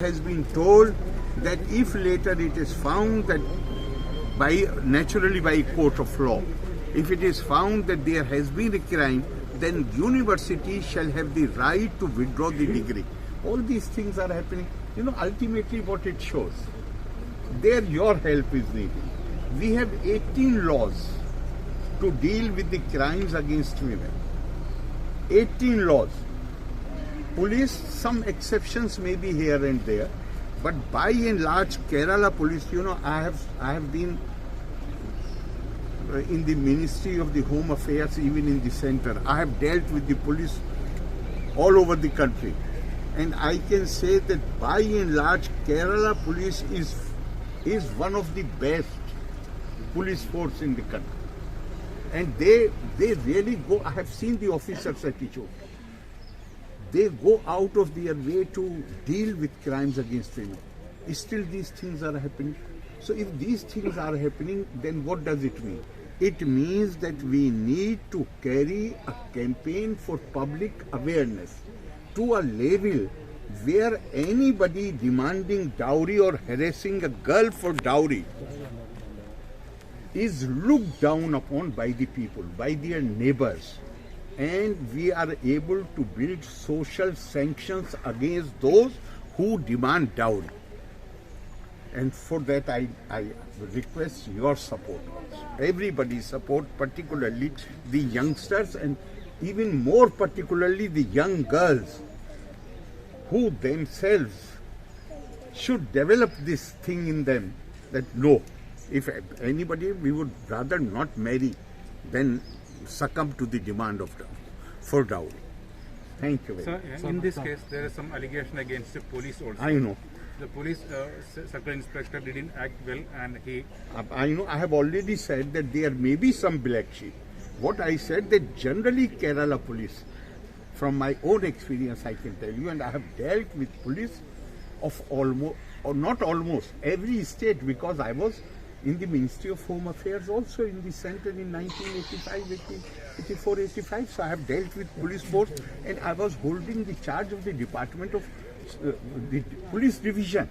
has been told that if later it is found that naturally by a court of law, if it is found that there has been a crime, then university shall have the right to withdraw the degree. All these things are happening. Ultimately what it shows, there your help is needed. We have 18 laws to deal with the crimes against women. 18 laws. Police, some exceptions may be here and there, but by and large, Kerala police, I have been in the Ministry of the Home Affairs, even in the center. I have dealt with the police all over the country. And I can say that by and large, Kerala police is one of the best police force in the country. And they really go, I have seen the officers at Icho. They go out of their way to deal with crimes against women. Still these things are happening. So if these things are happening, then what does it mean? It means that we need to carry a campaign for public awareness to a level where anybody demanding dowry or harassing a girl for dowry is looked down upon by the people, by their neighbors. And we are able to build social sanctions against those who demand dowry. And for that I request your support also. Everybody's support, particularly the youngsters and even more particularly the young girls who themselves should develop this thing in them that no, if anybody, we would rather not marry than succumb to the demand for dowry. Thank you very much. Sir, in this case, there is some allegation against the police also. I know. The police circle inspector didn't act well, and he... I know. I have already said that there may be some black sheep. What I said that generally Kerala police, from my own experience I can tell you, and I have dealt with police of almost, or not almost, every state, because I was in the Ministry of Home Affairs also in the center in 1985, 84, 85. So I have dealt with police force, and I was holding the charge of the Department of the Police Division.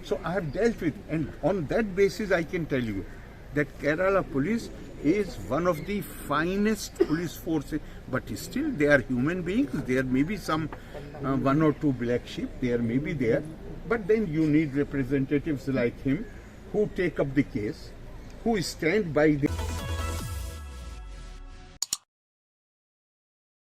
So I have dealt with, and on that basis I can tell you that Kerala police is one of the finest police forces, but still they are human beings. There may be some one or two black sheep, there may be there, but then you need representatives like him who take up the case, who stand by the